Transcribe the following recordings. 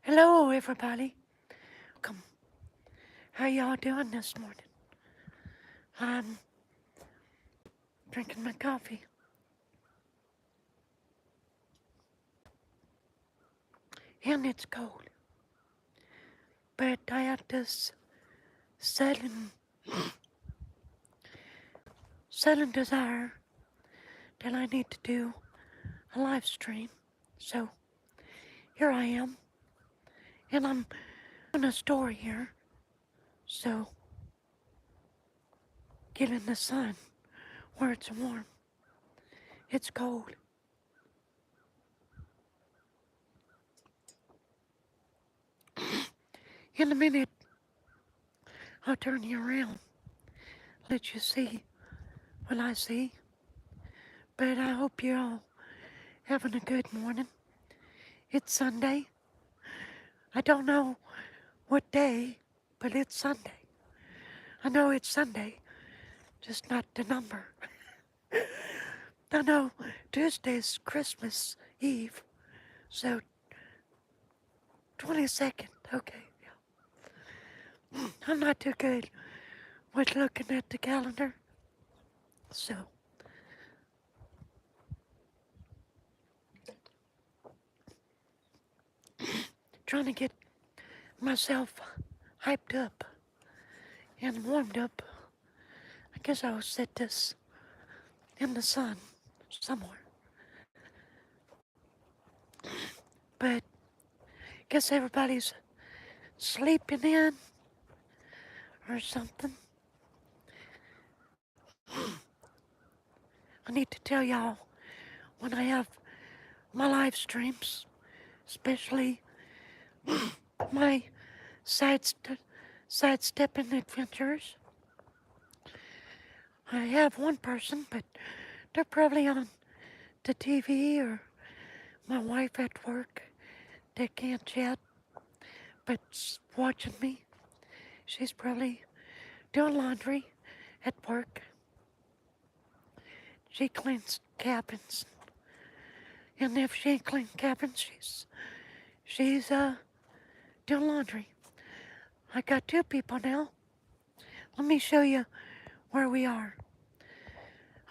Hello, everybody. Welcome. How y'all doing this morning? I'm drinking my coffee, and it's cold. But I have this sudden, sudden desire that I need to do a live stream. So here I am, and I'm doing a story here. So get in the sun where it's warm. It's cold. In a minute, I'll turn you around, let you see what I see. But I hope you're all having a good morning. It's Sunday. I don't know what day, but it's Sunday. I know it's Sunday, just not the number. I know Tuesday's Christmas Eve, so 22nd, okay. Yeah. I'm not too good with looking at the calendar, so trying to get myself hyped up and warmed up. I guess I'll set this in the sun somewhere. But guess everybody's sleeping in or something. I need to tell y'all when I have my live streams, especially my sidestepping adventures. I have one person, but they're probably on the TV or my wife at work. They can't chat, but watching me. She's probably doing laundry at work. She cleans cabins, and if she ain't cleaning cabins, she's doing laundry. I got two people now. Let me show you where we are.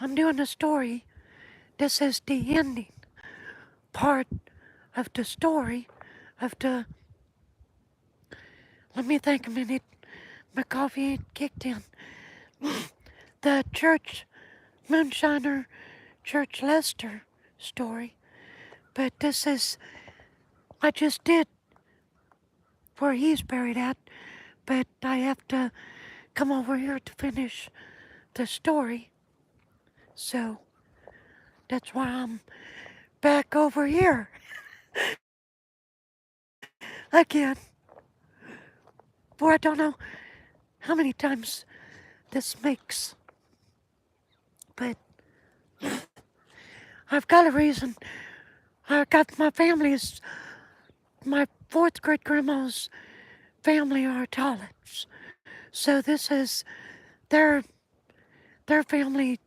I'm doing a story. This is the ending part of the story of the. Let me think a minute. My coffee ain't kicked in. The church moonshiner, Church Lester story. But this is. I just did where he's buried at, but I have to come over here to finish the story. So that's why I'm back over here again. Boy, I don't know how many times this makes, but I've got a reason. I got my family's, my fourth great grandma's family are Tolletts. So this is their their family,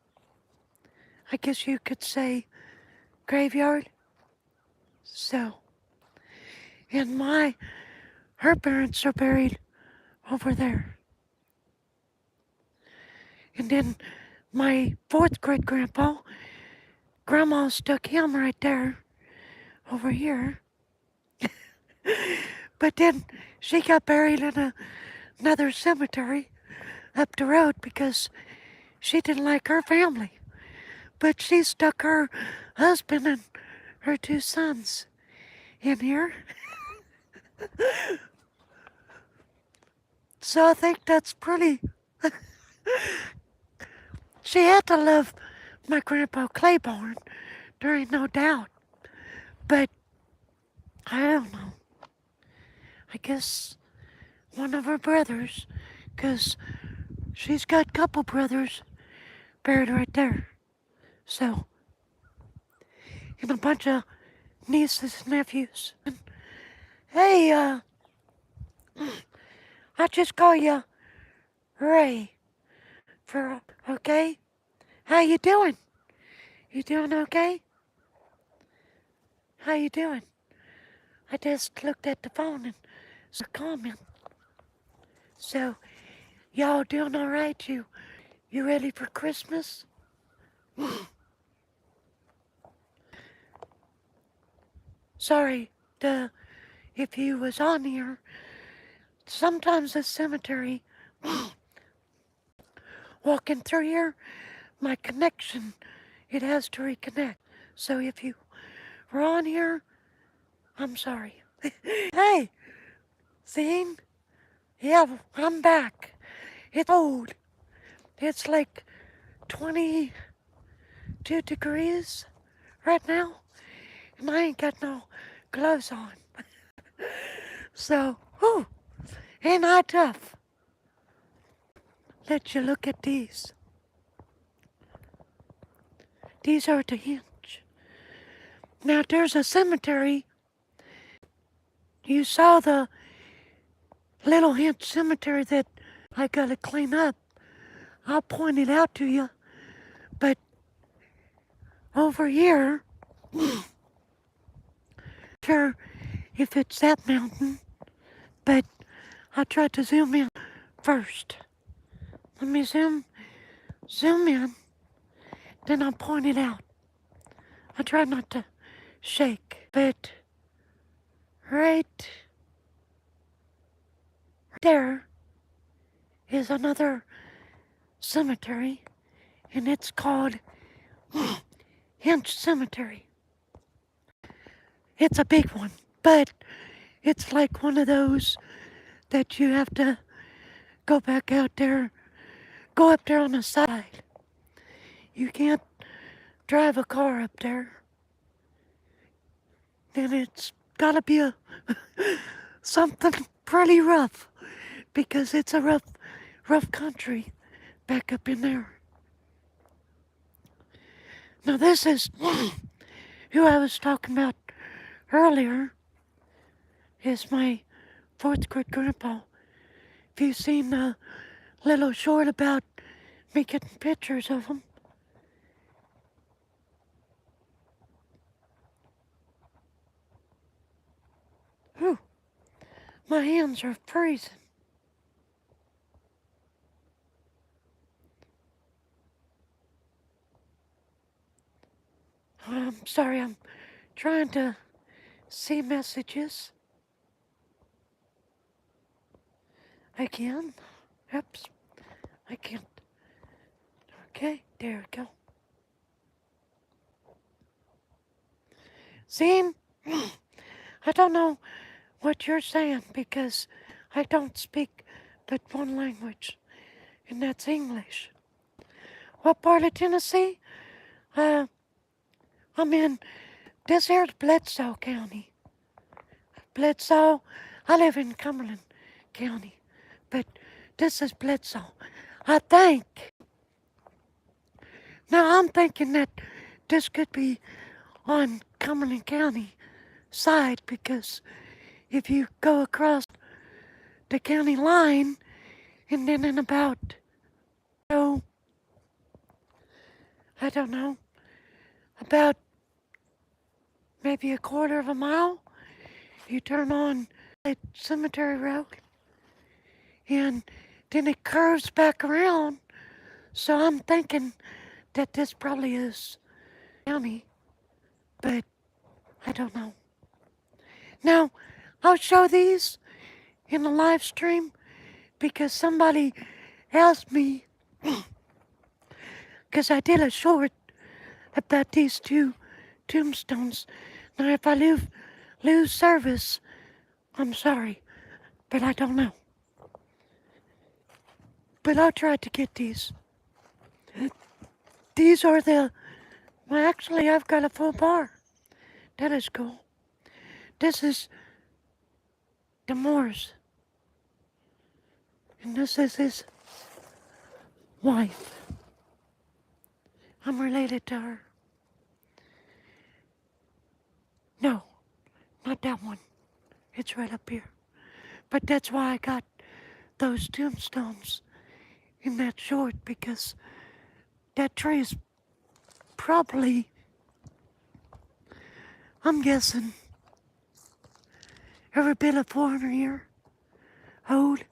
I guess you could say, graveyard. So, and her parents are buried over there. And then my fourth great grandma stuck him right there, over here. But then she got buried in another cemetery up the road because she didn't like her family. But she stuck her husband and her two sons in here. So I think that's pretty. She had to love my grandpa Claiborne, there ain't no doubt. But I don't know. I guess one of her brothers, 'cause she's got a couple brothers buried right there. So, and a bunch of nieces and nephews. And, hey, I just call you Ray for okay. How you doing? You doing okay? How you doing? I just looked at the phone and saw a comment. So, y'all doing all right? You ready for Christmas? Sorry, if you was on here. Sometimes the cemetery, walking through here, my connection, it has to reconnect. So if you were on here, I'm sorry. Hey, Zane? Yeah, I'm back. It's cold. It's like 22 degrees right now, and I ain't got no gloves on. So, whew, ain't I tough? Let you look at these. These are the hinge. Now, there's a cemetery. You saw the little hinge cemetery that I gotta clean up. I'll point it out to you. But over here, sure if it's that mountain, but I tried to zoom in first. Let me zoom in, then I'll point it out. I try not to shake, but right there is another cemetery, and it's called Hinch Cemetery. It's a big one, but it's like one of those that you have to go back out there, go up there on the side. You can't drive a car up there. Then it's gotta be something pretty rough, because it's a rough country back up in there. Now this is who I was talking about earlier, is my fourth great grandpa. If you've seen the little short about me getting pictures of him, whew, my hands are freezing. I'm sorry, I'm trying to see messages. Again? Oops, I can't. Okay, there we go. Zine, I don't know what you're saying because I don't speak but one language, and that's English. What part of Tennessee? I'm in this here's Bledsoe County. Bledsoe, I live in Cumberland County, but this is Bledsoe. I think. Now I'm thinking that this could be on Cumberland County side, because if you go across the county line and then in about, oh, I don't know, about maybe a quarter of a mile, you turn on a cemetery road and then it curves back around. So I'm thinking that this probably is county, but I don't know. Now, I'll show these in the live stream because somebody asked me, because I did a short about these two tombstones. Now, if I lose service, I'm sorry, but I don't know. But I'll try to get these. These are well, actually, I've got a full bar. That is cool. This is the Moors. And this is his wife. I'm related to her. No, not that one. It's right up here. But that's why I got those tombstones in that short, because that tree is probably, I'm guessing, every bit of 400 year old.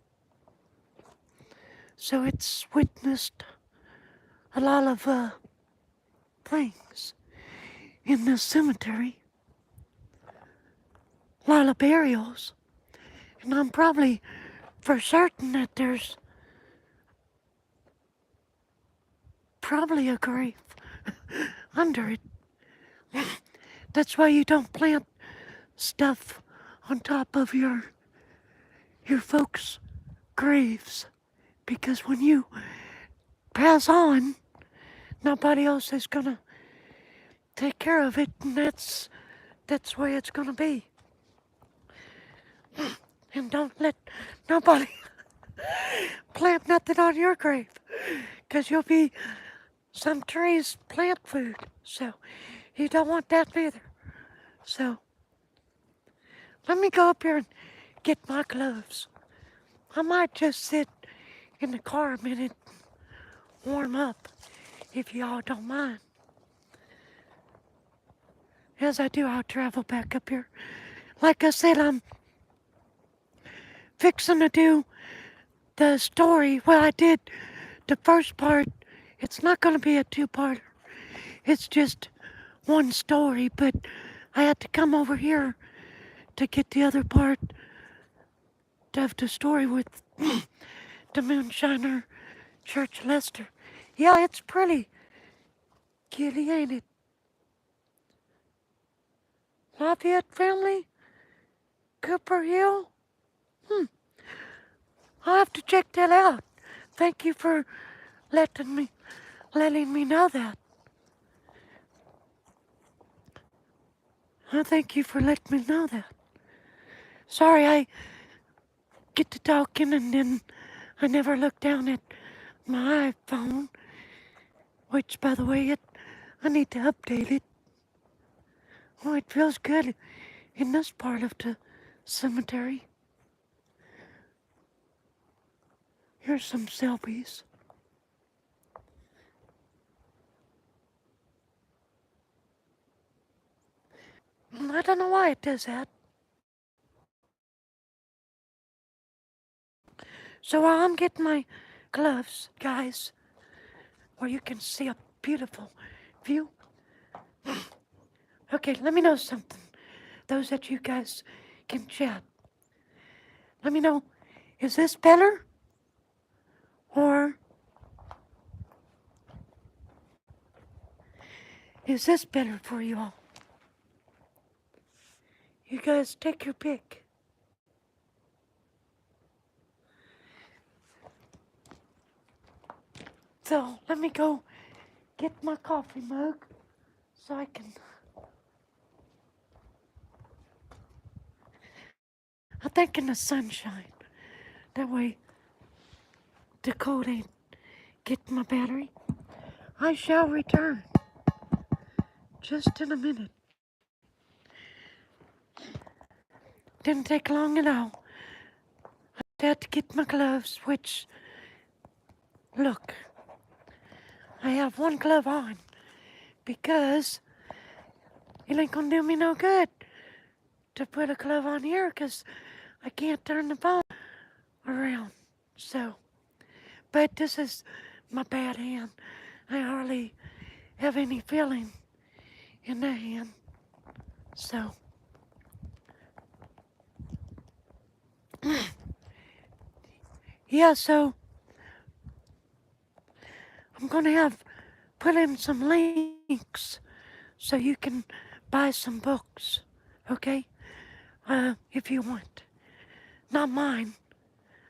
So it's witnessed a lot of things in this cemetery. A lot of burials. And I'm probably for certain that there's probably a grave under it. That's why you don't plant stuff on top of your folks' graves. Because when you pass on, nobody else is gonna take care of it, and that's the way it's gonna be. And don't let nobody plant nothing on your grave, because you'll be some trees plant food, so you don't want that either. So let me go up here and get my gloves. I might just sit in the car a minute and warm up, if y'all don't mind. As I do, I'll travel back up here. Like I said, I'm fixing to do the story. Well, I did the first part. It's not going to be a two-parter. It's just one story, but I had to come over here to get the other part of the story with the Moonshiner Church Lester. Yeah, it's pretty kitty, ain't it? Lafayette family? Cooper Hill? I'll have to check that out. Thank you for letting me know that. Thank you for letting me know that. Sorry, I get to talking and then I never look down at my iPhone, which, by the way, I need to update it. Oh, it feels good in this part of the cemetery. Here's some selfies. I don't know why it does that. So while I'm getting my gloves, guys, where you can see a beautiful view. Okay, let me know something. Those that you guys can chat. Let me know, is this better? Or is this better for you all? You guys take your pick. So let me go get my coffee mug so I can. I think in the sunshine. That way the cold ain't getting my battery. I shall return just in a minute. Didn't take long at all. I had to get my gloves, which, look, I have one glove on because it ain't gonna do me no good to put a glove on here because I can't turn the phone around. So, but this is my bad hand. I hardly have any feeling in the hand. So, yeah, so I'm gonna have put in some links so you can buy some books, okay? If you want. Not mine.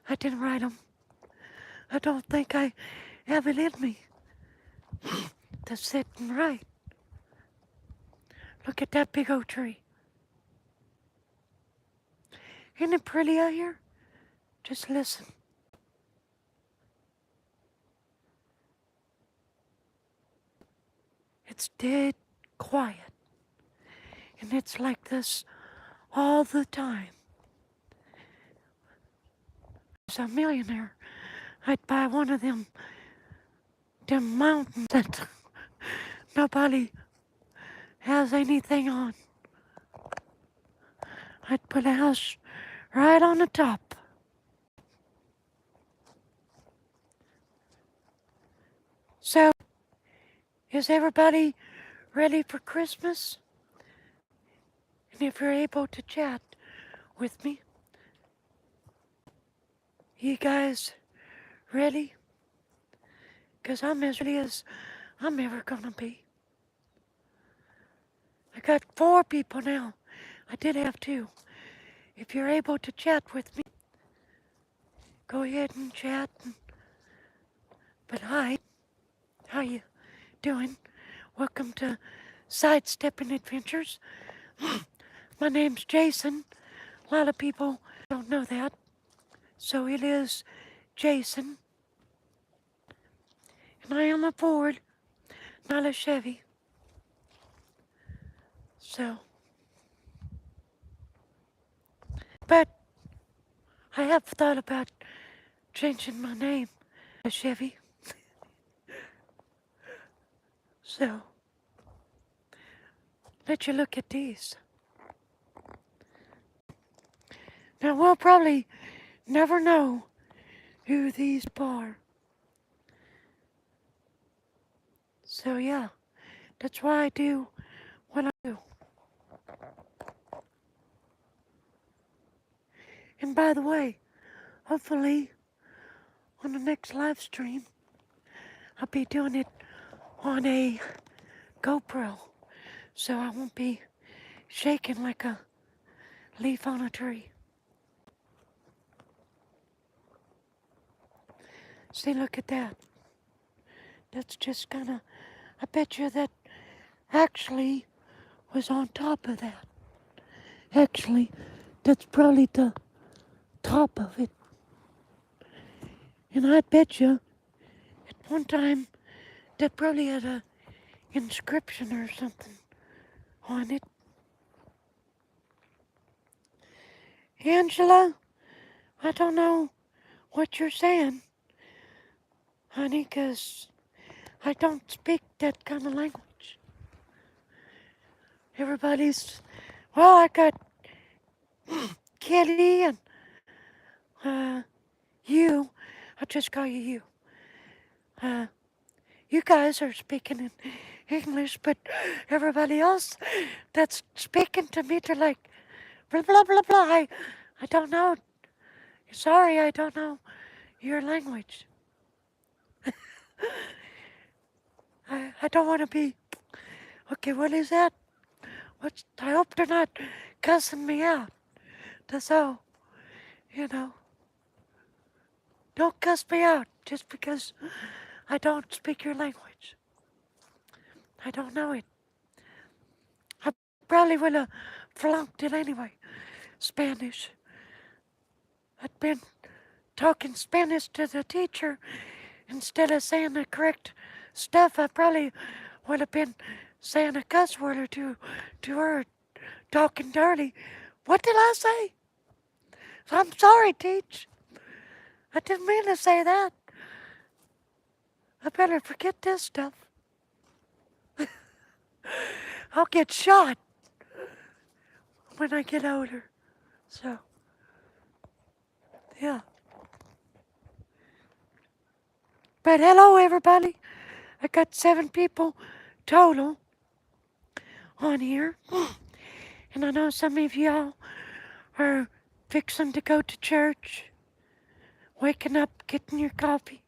I didn't write them. I don't think I have it in me to sit and write. Look at that big old tree. Isn't it pretty out here? Just listen. It's dead quiet. And it's like this all the time. As a millionaire, I'd buy one of them mountains that nobody has anything on. I'd put a house right on the top. So, is everybody ready for Christmas? And if you're able to chat with me, you guys ready? Because I'm as ready as I'm ever gonna be. I got 4 people now. I did have 2. If you're able to chat with me, go ahead and chat. But hi, how you doing? Welcome to Sidesteppin Adventures. My name's Jason. A lot of people don't know that. So it is Jason. And I am a Ford, not a Chevy. So, but I have thought about changing my name to Chevy. So, let you look at these. Now, we'll probably never know who these are. So, yeah, that's why I do what I do. And by the way, hopefully on the next live stream, I'll be doing it on a GoPro. So I won't be shaking like a leaf on a tree. See, look at that. That's just kinda, I bet you that actually was on top of that. Actually, that's probably the top of it. And I bet you at one time that probably had a inscription or something on it. Angela, I don't know what you're saying, honey, 'cause I don't speak that kind of language. Everybody's, well, I got Kitty and you. I'll just call you you. Uh, you guys are speaking in English, but everybody else that's speaking to me, they're like, blah, blah, blah, blah. I don't know. Sorry, I don't know your language. I don't want to be, okay, what is that? I hope they're not cussing me out. That's all, you know. Don't cuss me out just because I don't speak your language. I don't know it. I probably would have flunked it anyway. Spanish. I'd been talking Spanish to the teacher instead of saying the correct stuff. I probably would have been saying a cuss word or two to her, talking dirty. What did I say? I'm sorry, Teach. I didn't mean to say that. I better forget this stuff. I'll get shot when I get older. So, yeah. But hello, everybody. I got 7 people total on here. And I know some of y'all are fixing to go to church, waking up, getting your coffee,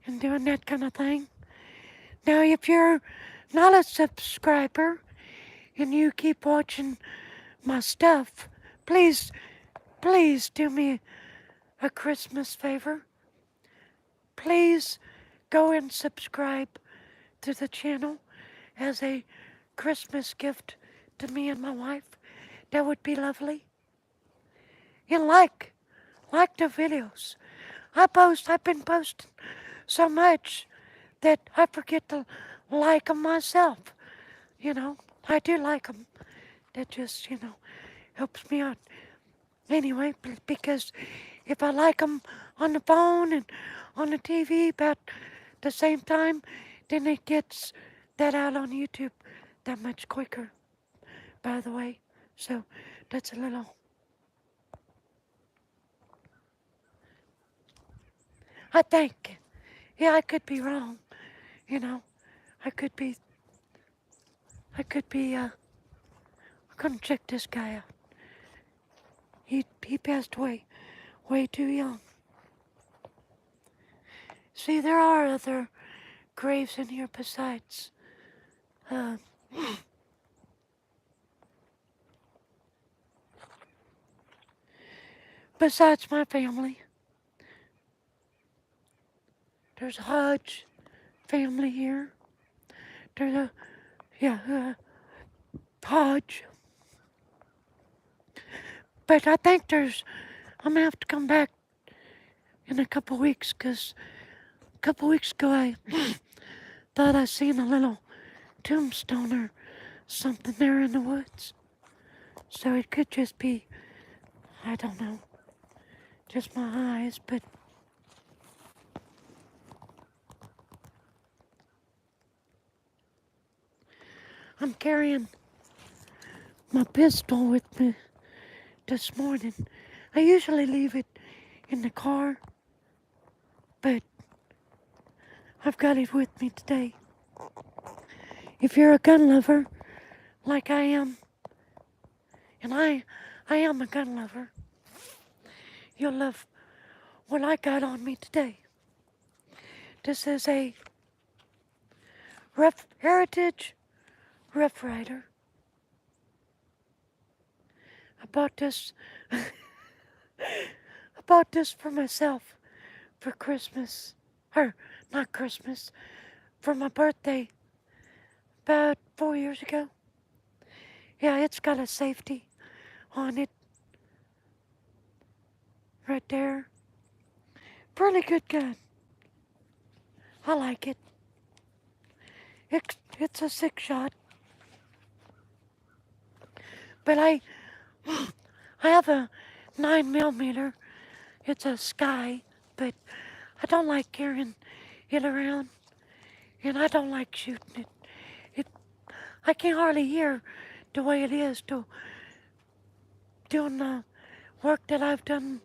and doing that kind of thing. Now, if you're not a subscriber and you keep watching my stuff, please, please do me a Christmas favor. Please go and subscribe to the channel as a Christmas gift to me and my wife. That would be lovely. And like the videos. I've been posting so much that I forget to like them myself. You know, I do like them. That just, helps me out. Anyway, because if I like them on the phone and on the TV about the same time, then it gets that out on YouTube that much quicker, by the way. So that's a little. I think. Yeah, I could be wrong. You know, I could be. I could be. I'm gonna check this guy out. He passed away way too young. See, there are other graves in here uh, besides my family. There's a Hodge family here. There's a Hodge. But I think I'm gonna have to come back in a couple weeks because a couple weeks ago I thought I seen a little tombstone or something there in the woods. So it could just be, I don't know, just my eyes, but I'm carrying my pistol with me this morning. I usually leave it in the car, but I've got it with me today. If you're a gun lover, like I am, and I am a gun lover, you'll love what I got on me today. This is a Heritage Rough Rider. I bought this for myself for Christmas. Or not Christmas, for my birthday about 4 years ago. Yeah, it's got a safety on it right there. Pretty good gun. I like it. It's a 6-shot. But I have a 9mm. It's a Sky, but I don't like carrying it around, and I don't like shooting it. It I can hardly hear the way it is doing the work that I've done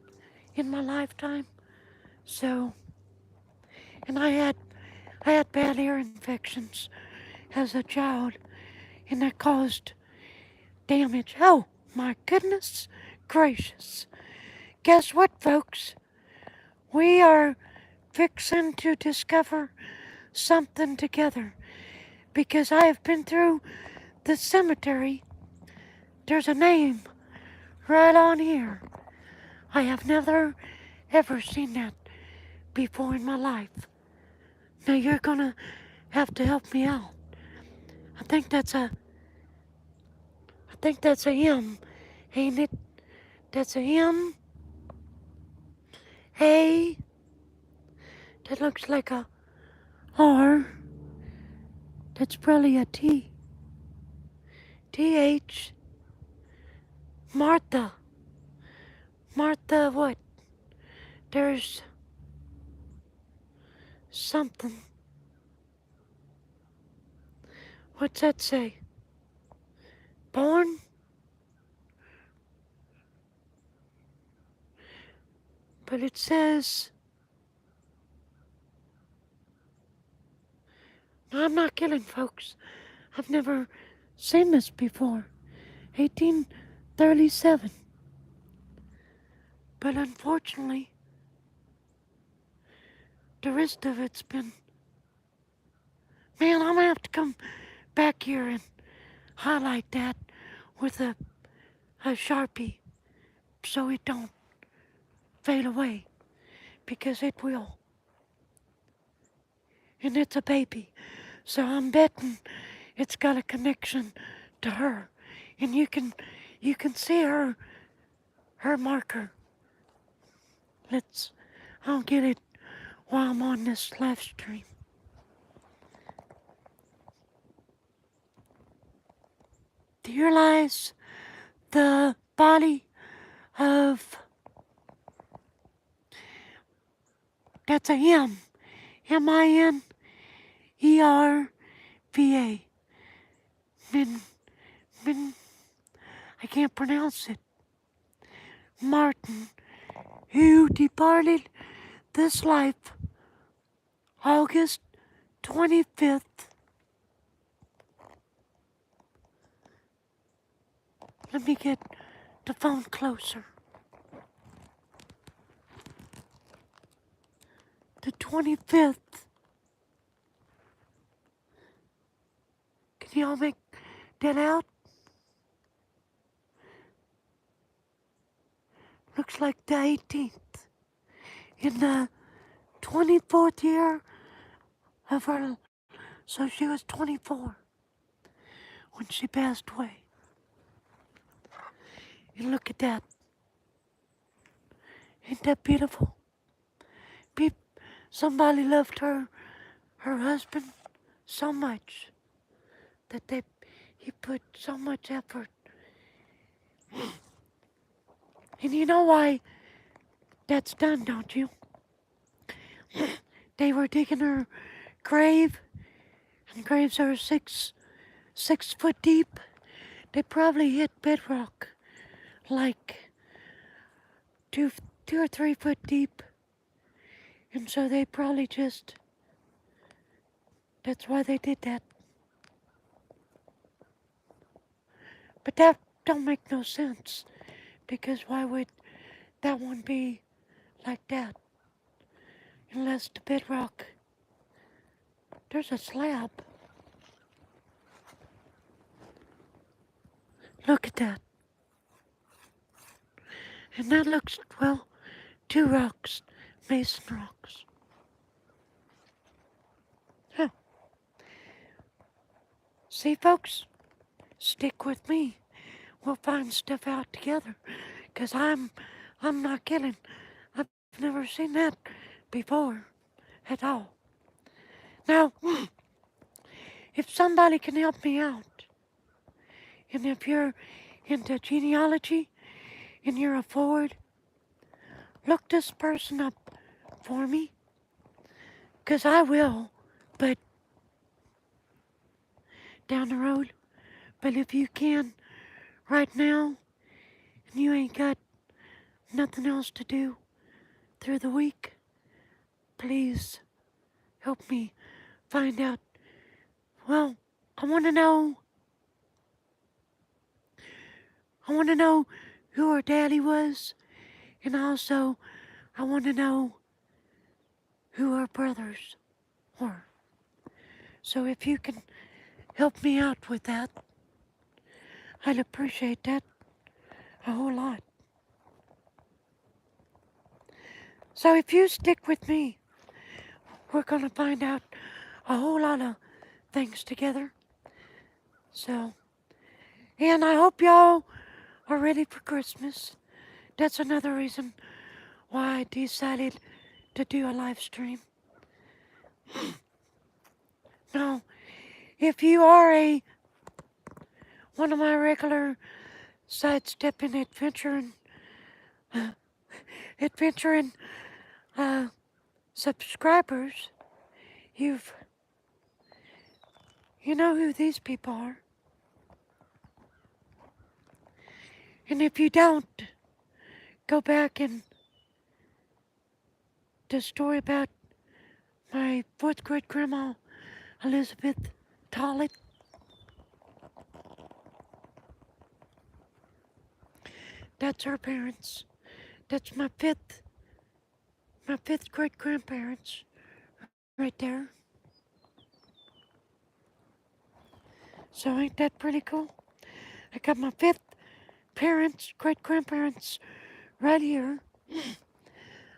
in my lifetime. So, and I had bad ear infections as a child, and that caused damage. Oh my goodness gracious! Guess what, folks? We are fixing to discover something together because I have been through the cemetery. There's a name right on here. I have never ever seen that before in my life. Now you're gonna have to help me out. I think that's a M, ain't it? That's a M. A. That looks like a R. That's probably a T. TH. Martha. Martha what? There's something. What's that say? Born? But it says... No, I'm not kidding, folks. I've never seen this before. 1837. But unfortunately, the rest of it's been... Man, I'm gonna have to come back here and highlight that with a Sharpie so it don't fade away, because it will. And it's a baby, so I'm betting it's got a connection to her. And you can see her marker. I'll get it while I'm on this live stream. Here lies the body of... That's a M. Minerva. Min, I can't pronounce it. Martin, who departed this life August 25th. Let me get the phone closer. The 25th. Can y'all make that out? Looks like the 18th. In the 24th year of her, so she was 24 when she passed away. And look at that. Ain't that beautiful? Somebody loved her husband so much that he put so much effort. And you know why that's done, don't you? They were digging her grave, and graves are 6 foot deep. They probably hit bedrock like two or 3 foot deep. And so they probably that's why they did that. But that don't make no sense, because why would that one be like that? Unless the bedrock, there's a slab. Look at that. And that looks, well, 2 rocks, mason rocks. Huh. See, folks, stick with me. We'll find stuff out together. 'Cause I'm not kidding. I've never seen that before at all. Now, if somebody can help me out, and if you're into genealogy and you're a Ford, look this person up for me. 'Cause I will, but down the road. But if you can right now, and you ain't got nothing else to do through the week, please help me find out. Well, I want to know who her daddy was, and also I want to know who her brothers were. So if you can help me out with that, I'd appreciate that a whole lot. So if you stick with me, we're going to find out a whole lot of things together. So, and I hope y'all are ready for Christmas. That's another reason why I decided to do a live stream. Now, if you are one of my regular sidestepping adventuring subscribers, you know who these people are. And if you don't, go back and the story about my 4th great grandma, Elizabeth Tollett. That's her parents. That's my fifth great grandparents right there. So ain't that pretty cool? I got my 5th great grandparents right here.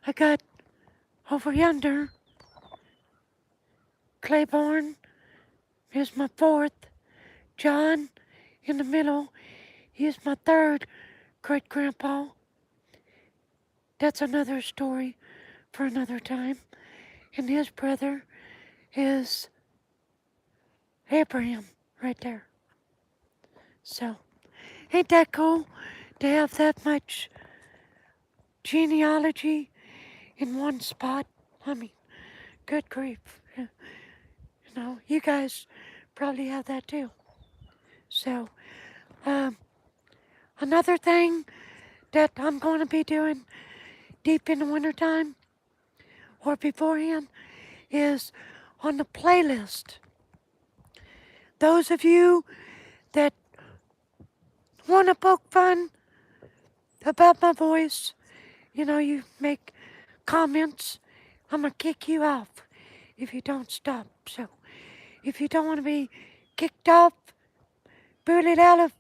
I got over yonder, Claiborne is my 4th. John in the middle, he is my 3rd great grandpa. That's another story for another time. And his brother is Abraham right there. So, ain't that cool to have that much genealogy in one spot? I mean, good grief. You know, you guys probably have that too. So, Another thing that I'm going to be doing deep in the wintertime or beforehand is on the playlist. Those of you that want to poke fun about my voice, you make comments, I'm going to kick you off if you don't stop. So if you don't want to be kicked off, booted out of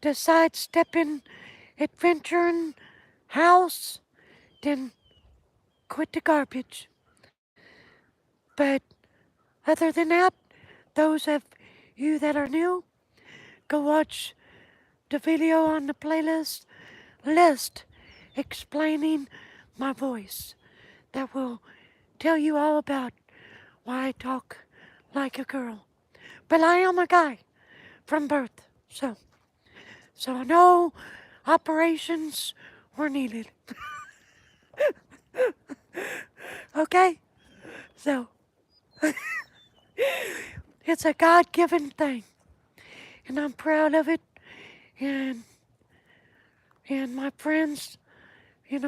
the sidestepping adventuring house, then quit the garbage. But other than that, those of you that are new, go watch the video on the playlist list explaining my voice. That will tell you all about why I talk like a girl. But I am a guy from birth, so no operations were needed. Okay? So it's a God-given thing, and I'm proud of it. And and my friends, they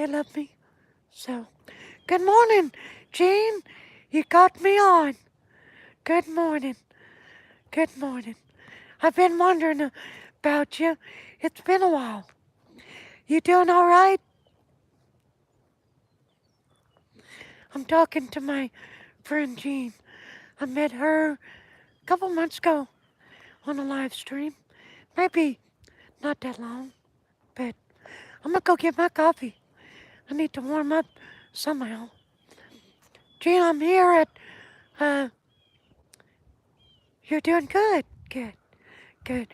love me. So, good morning, Jean. You got me on. Good morning. Good morning. I've been wondering about you. It's been a while. You doing all right? I'm talking to my friend Jean. I met her a couple months ago on a live stream. Maybe not that long, but I'm gonna go get my coffee. I need to warm up somehow. Jean, I'm here at, uh, you're doing good. Good, good.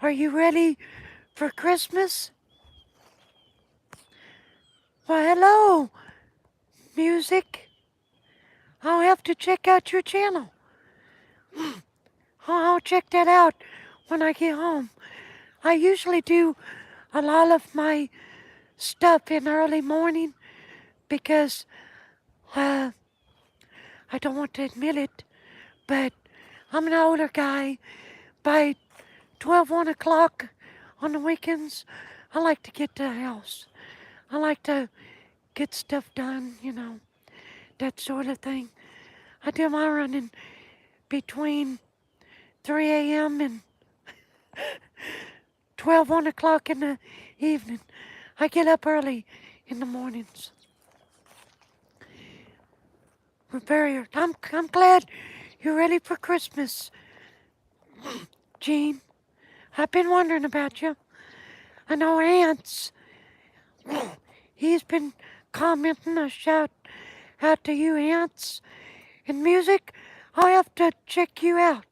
Are you ready for Christmas? Well, hello, music. I'll have to check out your channel. I'll check that out when I get home. I usually do a lot of my stuff in early morning because I don't want to admit it, but I'm an older guy. By 12, 1 o'clock on the weekends, I like to get to the house. I like to get stuff done, that sort of thing. I do my running between 3 a.m. and 12, 1 o'clock in the evening. I get up early in the mornings. I'm glad you're ready for Christmas, Gene. I've been wondering about you. I know Ants. He's been commenting a shout out to you, Ants. In music, I'll have to check you out.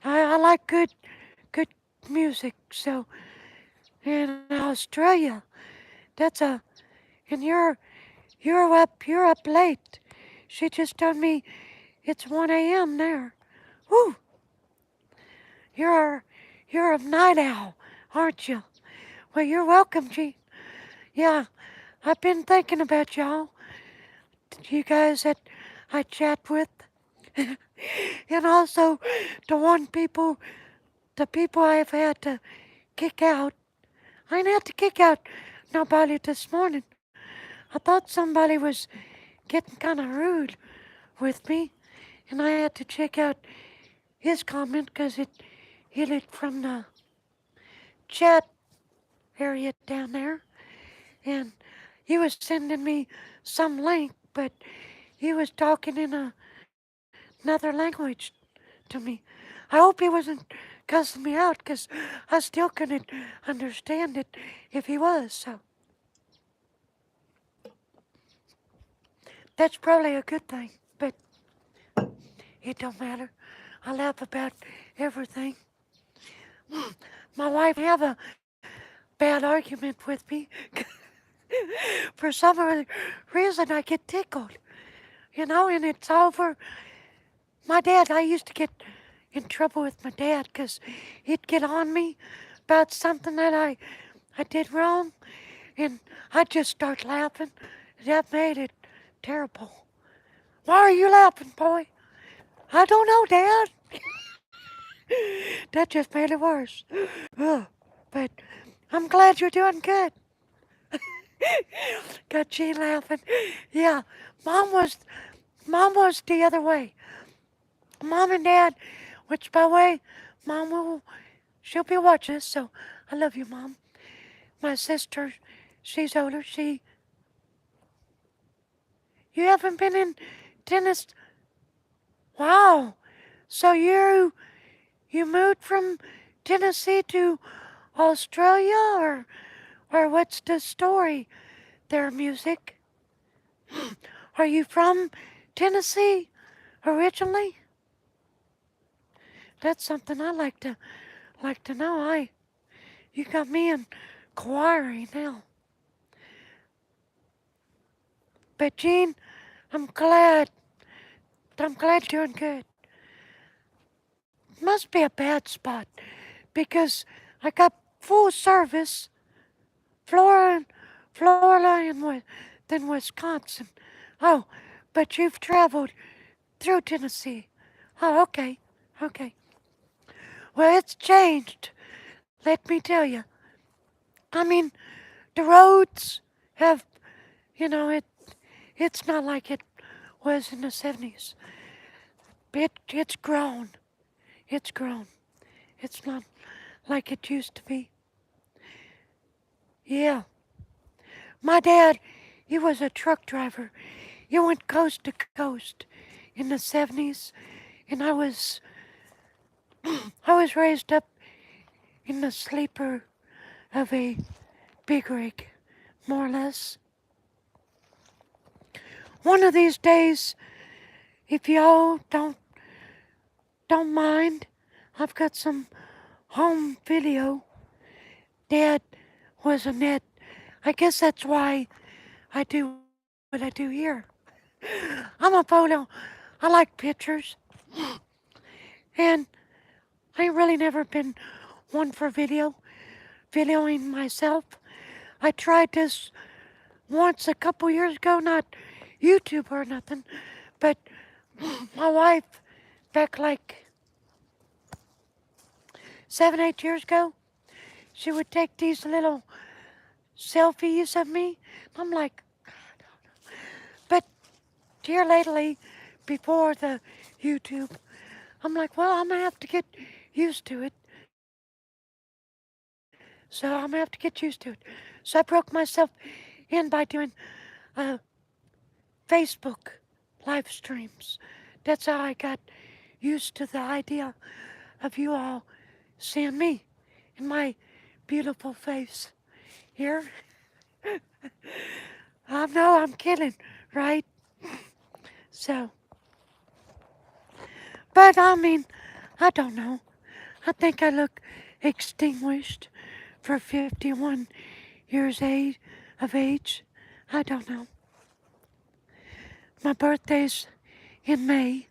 I like good music. So in Australia, that's a and you're up late. She just told me it's 1 a.m. there. Whew, you're you're a night owl, aren't you? Well, you're welcome, Gene. Yeah, I've been thinking about y'all, you guys that I chat with, and also the people I've had to kick out. I didn't have to kick out nobody this morning. I thought somebody was getting kind of rude with me, and I had to check out his comment because it hit it from the chat area down there, and he was sending me some link, but he was talking in another language to me. I hope he wasn't cussing me out because I still couldn't understand it if he was, so that's probably a good thing, but it don't matter. I laugh about everything. My wife have a bad argument with me. For some reason, I get tickled, and it's over. My dad, I used to get in trouble with my dad because he'd get on me about something that I did wrong, and I'd just start laughing. That made it terrible. Why are you laughing, boy? I don't know, Dad. That just made it worse. Ugh. But I'm glad you're doing good. Got Jean laughing. Yeah, mom was mom was the other way. Mom and dad, which by the way, mom will she'll be watching this, so I love you, mom. My sister, she's older. You haven't been in Tennessee. Wow. So you moved from Tennessee to Australia, or what's the story there, music? Are you from Tennessee originally? That's something I like to know. You got me inquiring now. But Gene, I'm glad I'm glad you're doing good. Must be a bad spot because I got full service Florida, Florida and then Wisconsin. Oh, but you've traveled through Tennessee. Oh, okay, okay. Well, it's changed. Let me tell you. I mean, the roads have, it's not like it was in the 70s. It's grown. It's grown. It's not like it used to be. Yeah. My dad, he was a truck driver. He went coast to coast in the 70s, and I was raised up in the sleeper of a big rig, more or less. One of these days, if y'all don't mind, I've got some home video. Dad was a net. I guess that's why I do what I do here. I'm a photo. I like pictures, and I ain't really never been one for videoing myself. I tried this once a couple years ago, not YouTube or nothing, but my wife, back like 7, 8 years ago, she would take these little selfies of me. I'm like, but here lately, before the YouTube, I'm like, well, I'm gonna have to get used to it. So I'm gonna have to get used to it. So I broke myself in by doing uh, Facebook live streams. That's how I got used to the idea of you all seeing me in my beautiful face here. I know I'm kidding, right? So, but I mean, I don't know. I think I look extinguished for 51 years of age. I don't know. My birthday's in May,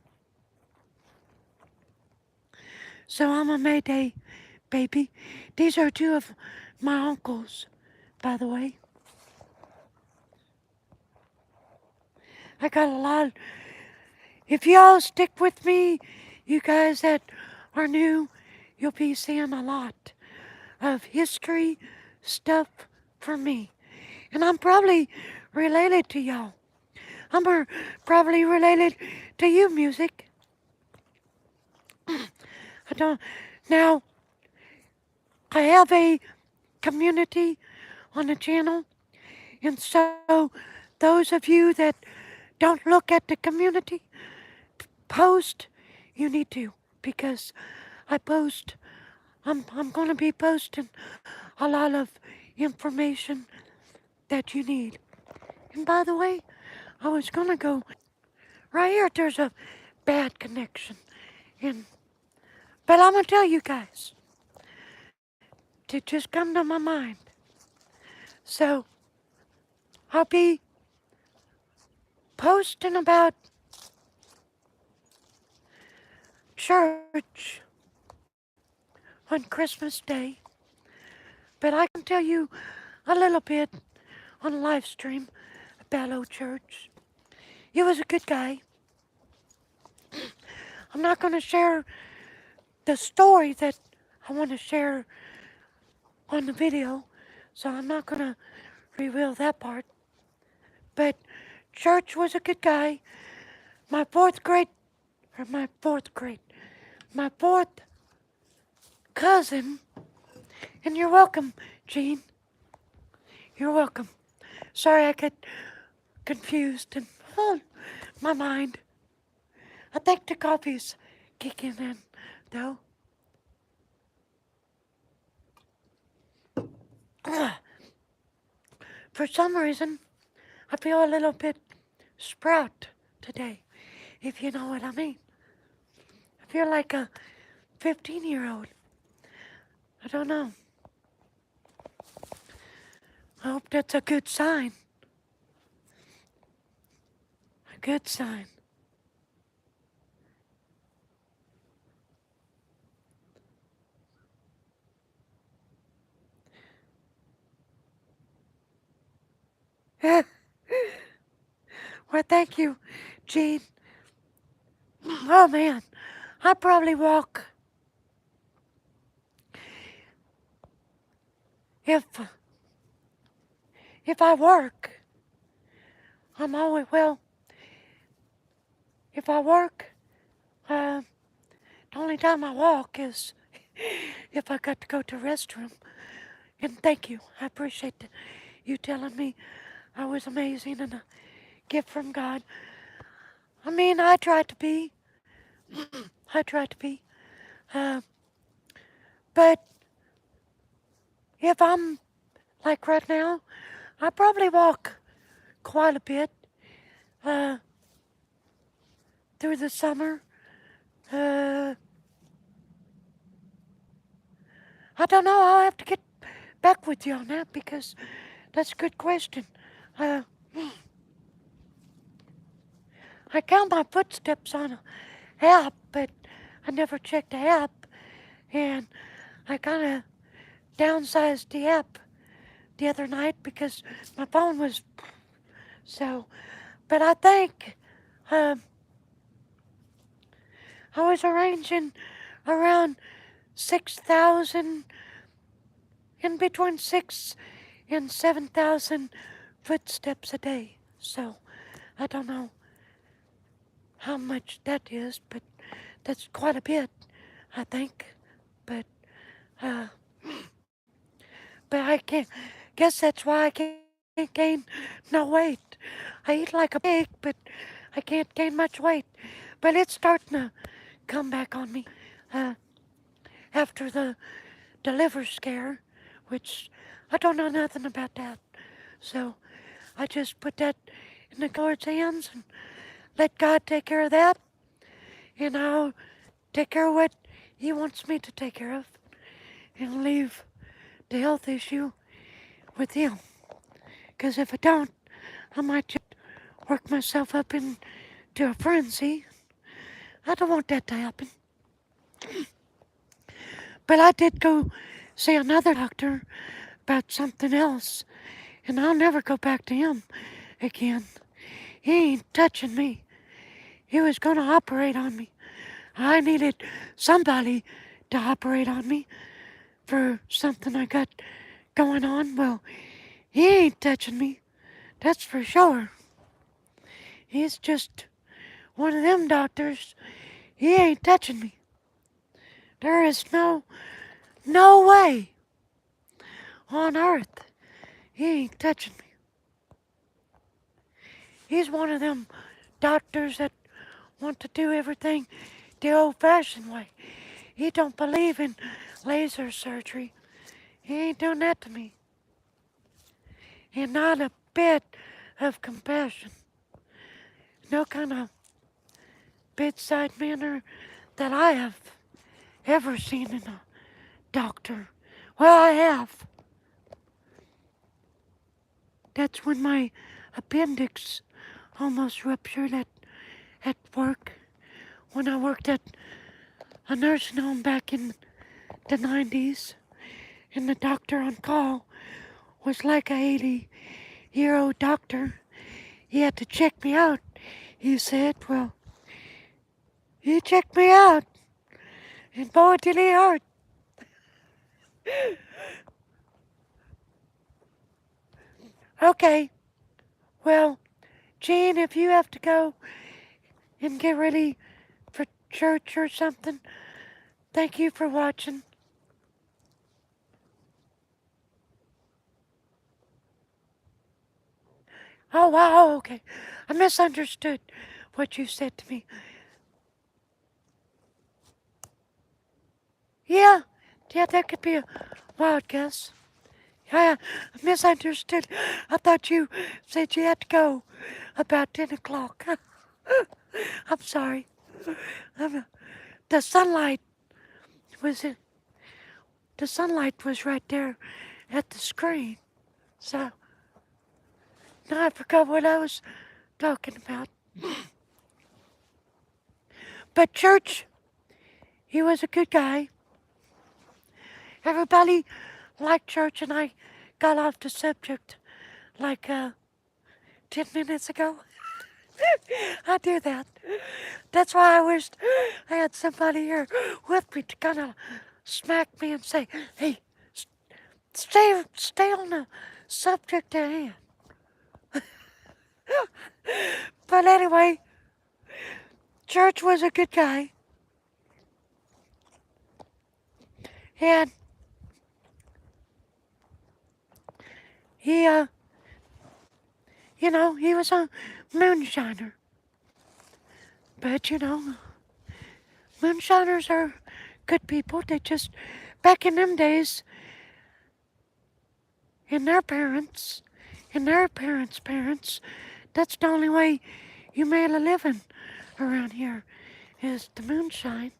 so I'm a May Day baby. These are two of my uncles, by the way. I got a lot. If y'all stick with me, you guys that are new, you'll be seeing a lot of history stuff from me. And I'm probably related to y'all. Probably related to you, music. I don't. Now, I have a community on the channel, and so those of you that don't look at the community post, you need to, because I post. I'm gonna be posting a lot of information that you need. And by the way, I was gonna go right here. There's a bad connection, and but I'm gonna tell you guys to just come to my mind. So I'll be posting about church on Christmas Day, but I can tell you a little bit on a live stream about old church. He was a good guy. I'm not gonna share the story that I want to share on the video so I'm not gonna reveal that part. But Church was a good guy. My fourth grade, or my fourth cousin, and you're welcome, Gene. You're welcome. Sorry I get confused and my mind. I think the coffee's kicking in, though. For some reason, I feel a little bit sprout today, if you know what I mean. I feel like a 15-year-old. I don't know. I hope that's a good sign. A good sign. Well, thank you, Gene. Oh man, I probably walk if if I work. I'm always if I work, uh, the only time I walk is if I got to go to the restroom. And thank you. I appreciate you telling me I was amazing and a gift from God. I mean, I try to be. I try to be. Uh, but if I'm like right now, I probably walk quite a bit uh, through the summer. Uh, I don't know. I'll have to get back with you on that because that's a good question. Uh, I count my footsteps on an app, but I never checked the app, and I kind of downsized the app the other night because my phone was so. But I think um, I was arranging around 6,000, in between 6 and 7,000 footsteps a day. So I don't know how much that is, but that's quite a bit, I think. But uh, but I can't. Guess that's why I can't gain no weight. I eat like a pig, but I can't gain much weight. But it's starting to come back on me uh, after the liver scare, which I don't know nothing about that. So I just put that in the Lord's hands and let God take care of that, and I'll take care of what He wants me to take care of, and leave the health issue with Him. Because if I don't, I might just work myself up into a frenzy. I don't want that to happen. But I did go see another doctor about something else, and I'll never go back to him again. He ain't touching me. He was going to operate on me. I needed somebody to operate on me for something I got going on. Well, he ain't touching me. That's for sure. He's just one of them doctors. He ain't touching me. There is no way on earth he ain't touching me. He's one of them doctors that want to do everything the old-fashioned way. He don't believe in laser surgery. He ain't doing that to me. And not a bit of compassion. No kind of bedside manner that I have ever seen in a doctor. Well, I have. That's when my appendix almost ruptured at work. When I worked at a nursing home back in the 90s. And the doctor on call was like a 80-year-old doctor. He had to check me out. He said, well, he checked me out. And boy, did he hurt. Okay, well, Gene, if you have to go and get ready for church or something, thank you for watching. Oh, wow, okay. I misunderstood what you said to me. Yeah, yeah, that could be a wild guess. Yeah, I misunderstood. I thought you said you had to go about 10 o'clock. I'm sorry. I'm, the sunlight was in, the sunlight was right there at the screen. So now I forgot what I was talking about. But church, he was a good guy. Everybody liked church, and I got off the subject like 10 minutes ago. I do that. That's why I wished I had somebody here with me to kind of smack me and say, "Hey, stay on the subject at hand." But anyway, Church was a good guy, and he, he was a moonshiner. But moonshiners are good people. They just, back in them days, in their parents, in their parents, that's the only way you made a living around here is the moonshine.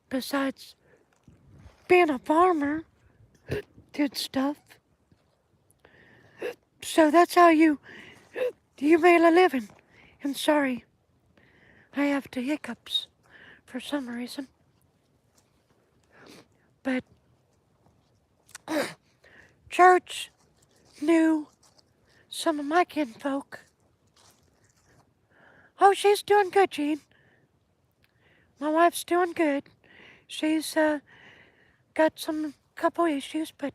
Besides being a farmer, did stuff. So that's how you made a living. And sorry, I have the hiccups for some reason. But Church knew some of my kinfolk. Oh, she's doing good, Gene. My wife's doing good. She's got some couple issues, but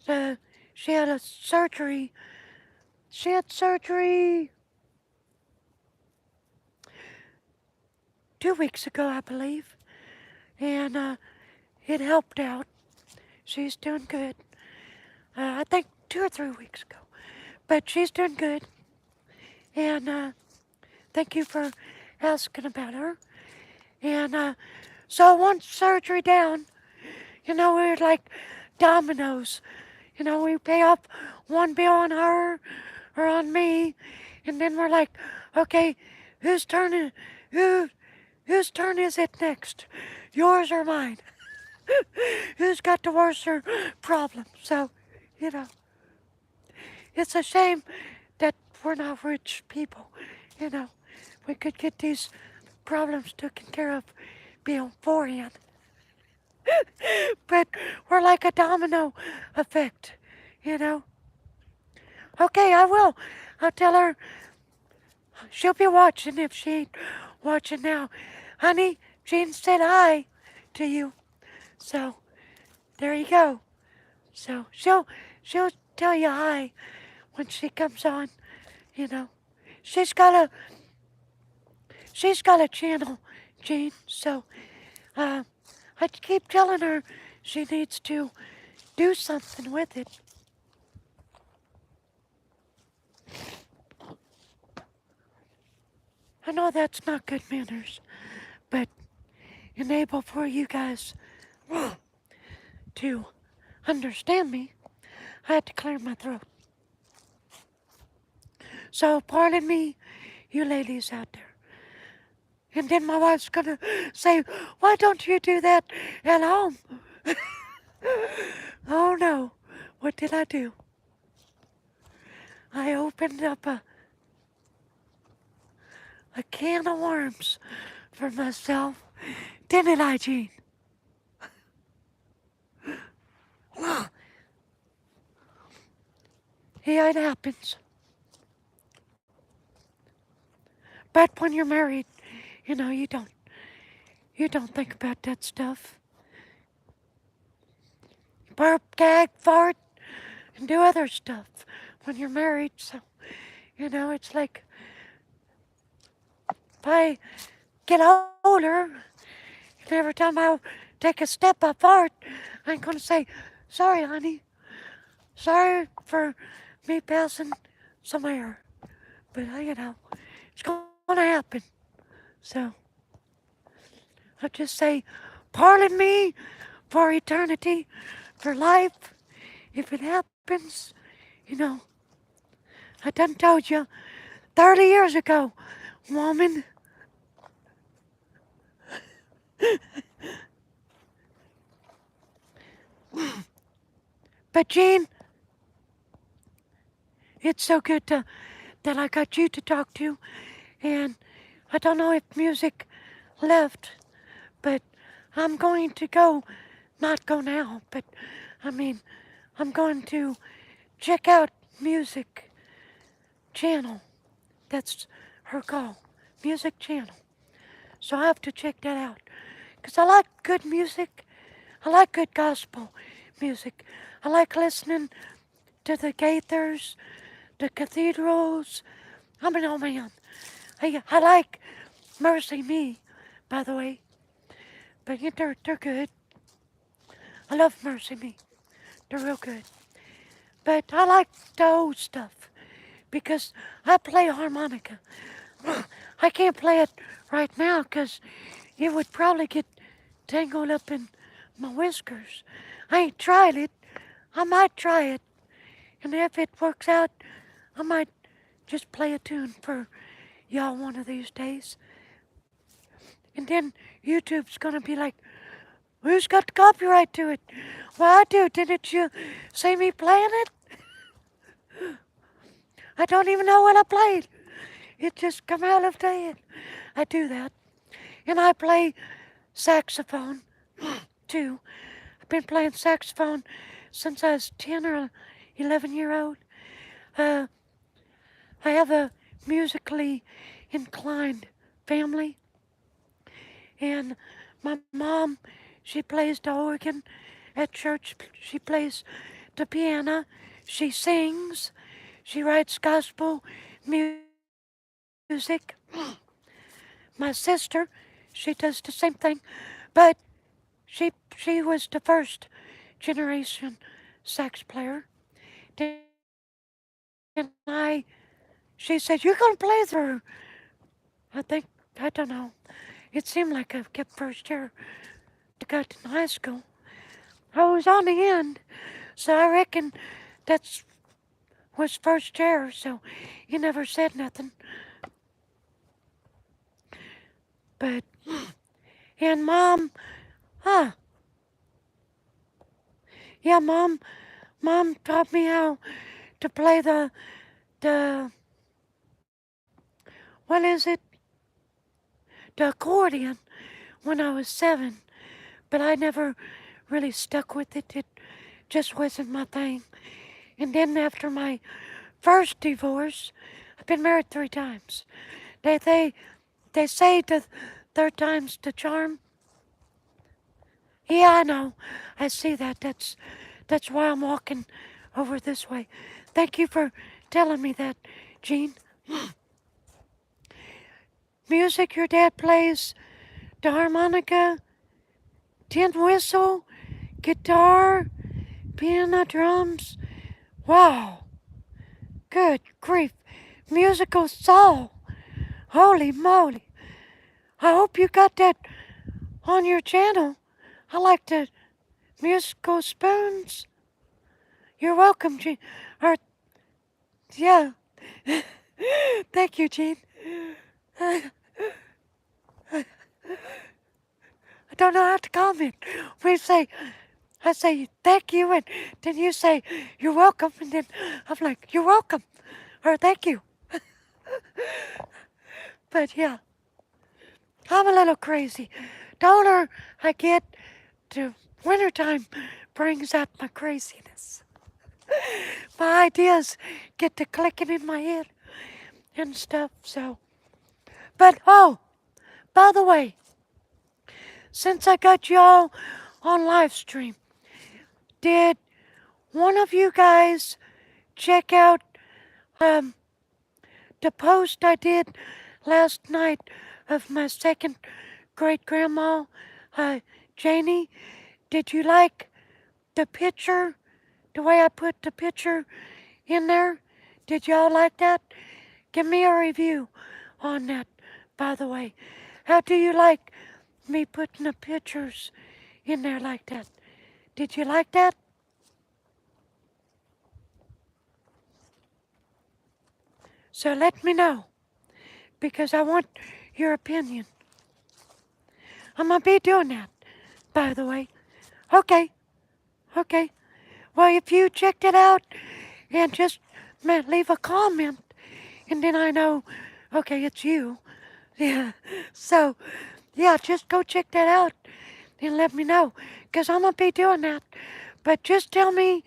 uh, she had a surgery. She had surgery 2 weeks ago, I believe, and it helped out. She's doing good. I think 2 or 3 weeks ago, but she's doing good. And thank you for asking about her. And so one surgery down, we're like dominoes. We pay off one bill on her or on me, and then we're like, okay, whose turn is who whose turn is it next? Yours or mine? Who's got the worse problem? So, you know, it's a shame that we're not rich people. You know, we could get these problems taken care of beforehand. But we're like a domino effect, you know. Okay, I will. I'll tell her she'll be watching if she ain't watching now. Honey, Jean said hi to you. So there you go. So she'll tell you hi when she comes on, you know. She's got a she's got a channel, Jean, so I keep telling her she needs to do something with it. I know that's not good manners, but enable for you guys to understand me, I had to clear my throat. So pardon me, you ladies out there. And then my wife's gonna say, why don't you do that at home? Oh no, what did I do? I opened up a can of worms for myself, didn't I, Jean? Yeah, it happens. But when you're married, you don't think about that stuff. Burp, gag, fart, and do other stuff when you're married. So, it's like if I get older, and every time I take a step I fart, I'm going to say, sorry, honey. Sorry for me passing some air. But, it's going to happen. So, I'll just say, pardon me for eternity, for life. If it happens, you know, I done told you 30 years ago, woman. But Gene, it's so good that I got you to talk to, and I don't know if music left, but I'm going to go, not go now, but I mean, I'm going to check out music channel. That's her call, music channel. So I have to check that out. Because I like good music. I like good gospel music. I like listening to the Gaithers, the cathedrals. Oh man. I like Mercy Me, by the way. But yeah, they're good. I love Mercy Me. They're real good. But I like the old stuff because I play harmonica. I can't play it right now because it would probably get tangled up in my whiskers. I ain't tried it. I might try it. And if it works out, I might just play a tune for y'all one of these days. And then YouTube's gonna be like, who's got the copyright to it? Well, I do. Didn't you see me playing it? I don't even know what I played. It just come out of the head. I do that. And I play saxophone too. I've been playing saxophone since I was 10 or 11 year old. Uh, I have a musically inclined family, and my mom, she plays the organ at church. She plays the piano. She sings. She writes gospel music. My sister, she does the same thing, but she was the first generation sax player. Then she said, "You're gonna play there." I think I don't know. It seemed like I kept first year till I got in high school. I was on the end, so I reckon that's was first chair, so he never said nothing. But and ah, yeah, mom taught me how to play the what is it? The accordion when I was 7, but I never really stuck with it. It just wasn't my thing. And then after my first divorce, I've been married 3 times. They they they say the third time's the charm. Yeah, I know. I see that. That's why I'm walking over this way. Thank you for telling me that, Gene. Music your dad plays, the harmonica, tin whistle, guitar, piano, drums. Wow, good grief. Musical soul. Holy moly. I hope you got that on your channel. I like the musical spoons. You're welcome, Gene. Or, yeah. Thank you, Gene. I don't know how to comment. We say, I say thank you, and then you say you're welcome, and then I'm like you're welcome, or thank you. But yeah, I'm a little crazy. The older I get, the wintertime brings out my craziness. My ideas get to clicking in my head and stuff. So, but oh, by the way, since I got y'all on live stream, did one of you guys check out um, the post I did last night of my second great grandma, uh, Janie? Did you like the picture? The way I put the picture in there? Did y'all like that? Give me a review on that, by the way. How do you like me putting the pictures in there like that? Did you like that? So let me know because I want your opinion. I'm gonna be doing that, by the way. Okay, okay. Well, if you checked it out and just leave a comment, and then I know, okay, it's you. Yeah. So, yeah, just go check that out and let me know because I'm gonna be doing that. But just tell me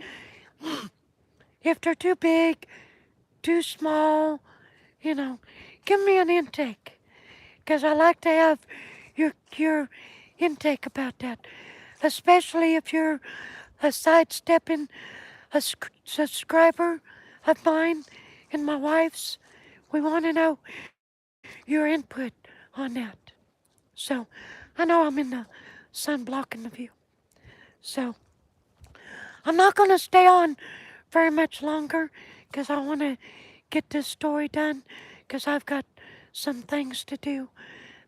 if they're too big, too small, you know, give me an intake because I like to have your intake about that, especially if you're a sidestepping subscriber of mine and my wife's. We want to know your input on that. So I know I'm in the sun blocking the view. So I'm not going to stay on very much longer because I want to get this story done because I've got some things to do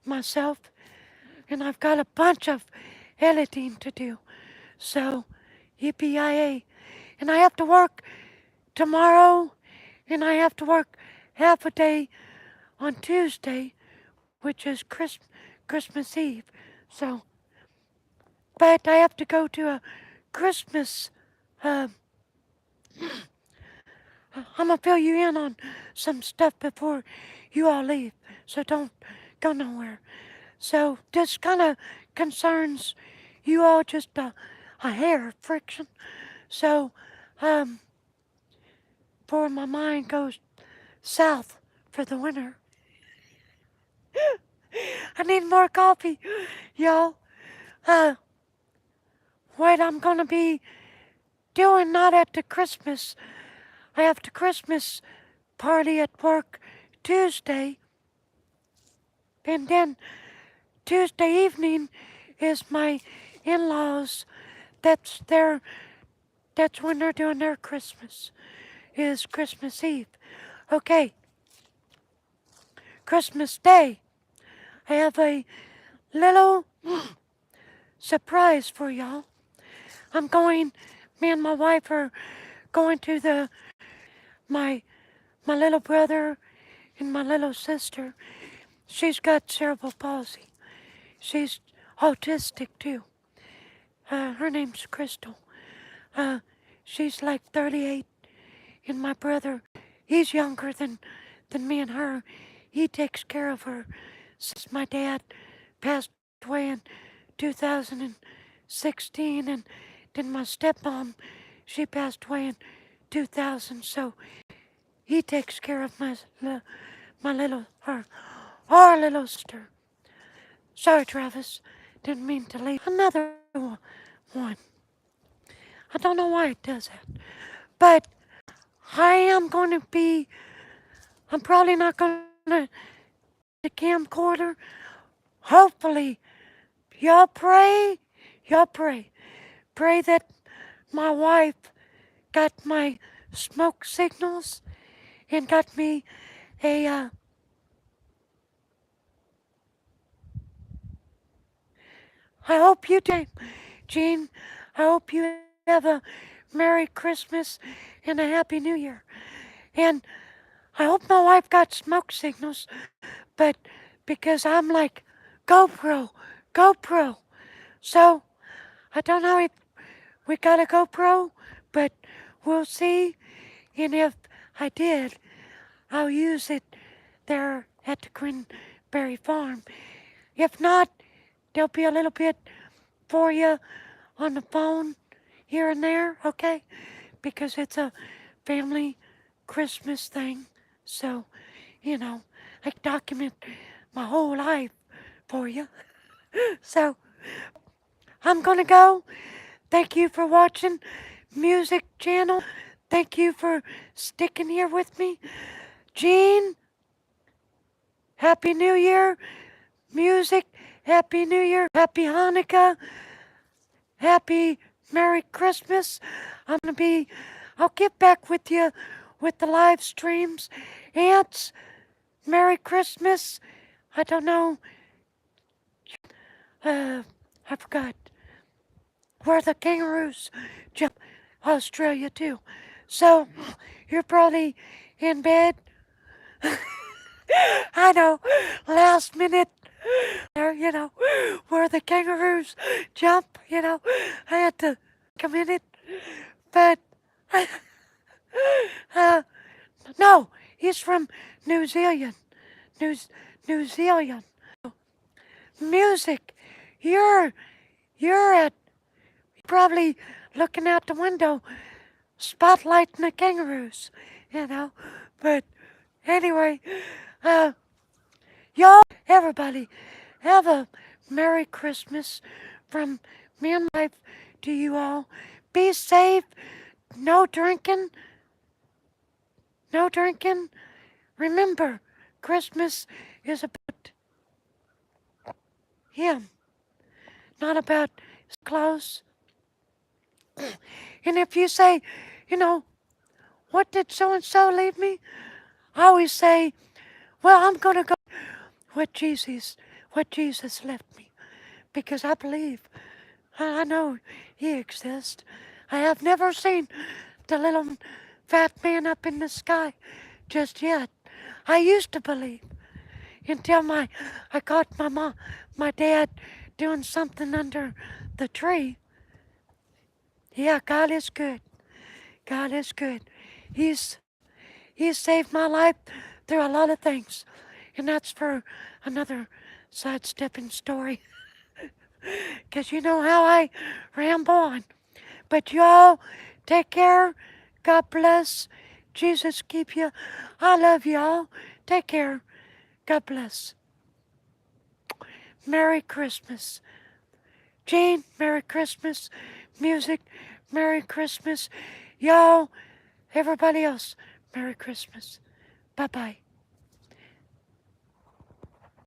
myself and I've got a bunch of editing to do. So, yippee and I have to work tomorrow and I have to work half a day on Tuesday, which is Christmas Eve. So, but I have to go to a Christmas. Uh, I'm gonna fill you in on some stuff before you all leave, so don't go nowhere. So this kind of concerns you all just a hair friction. So, um, before my mind goes south for the winter, I need more coffee, y'all. Uh, what I'm gonna be doing not at the Christmas. I have the Christmas party at work Tuesday, and then Tuesday evening is my in-laws. That's their. That's when they're doing their Christmas. Is Christmas Eve. Okay, Christmas Day. I have a little surprise for y'all. I'm going. Me and my wife are going to the my my little brother and my little sister. She's got cerebral palsy. She's autistic too. Her name's Crystal. Uh, she's like 38, and my brother, he's younger than me and her. He takes care of her since my dad passed away in 2016, and then my stepmom, she passed away in 2000. So he takes care of my little her, our little sister. Sorry, Travis, didn't mean to leave another one. I don't know why it does that, but I am going to be. I'm probably not going to use the camcorder. Hopefully, y'all pray. Y'all pray. Pray that my wife got my smoke signals and got me a. I hope you do, Jean. I hope you have a Merry Christmas and a Happy New Year. And I hope my wife got smoke signals, but because I'm like, GoPro, GoPro. So I don't know if we got a GoPro, but we'll see. And if I did, I'll use it there at the Greenberry Farm. If not, there'll be a little bit for you on the phone here and there, okay? Because it's a family Christmas thing. So, you know, I document my whole life for you. So, I'm gonna go. Thank you for watching. music channel. Thank you for sticking here with me. Gene, Happy New Year. Music, Happy New Year. Happy Hanukkah. Happy Merry Christmas. I'll get back with you with the live streams. Ants, Merry Christmas. I don't know. I forgot where the kangaroos jump. Australia too. So you're probably in bed. I know, last minute, where the kangaroos jump, I had to take a minute, but, uh, no, he's from New Zealand, New, New Zealand. Music, you're, you're at, probably looking out the window, spotlighting the kangaroos, but anyway, y'all, everybody, have a Merry Christmas from me and my wife to you all. Be safe. No drinking. No drinking. Remember, Christmas is about Him, not about His clothes. And if you say, what did so and so leave me? I always say, well, I'm going to go what Jesus left me, because I believe, I know He exists. I have never seen the little fat man up in the sky just yet. I used to believe until I caught my dad doing something under the tree. Yeah, God is good. God is good. He's saved my life through a lot of things, and that's for another sidestepping story. Because you know how I ramble on. But y'all, take care. God bless. Jesus keep you. I love y'all. Take care. God bless. Merry Christmas. Gene, Merry Christmas. Music, Merry Christmas. Y'all, everybody else, Merry Christmas. Bye-bye.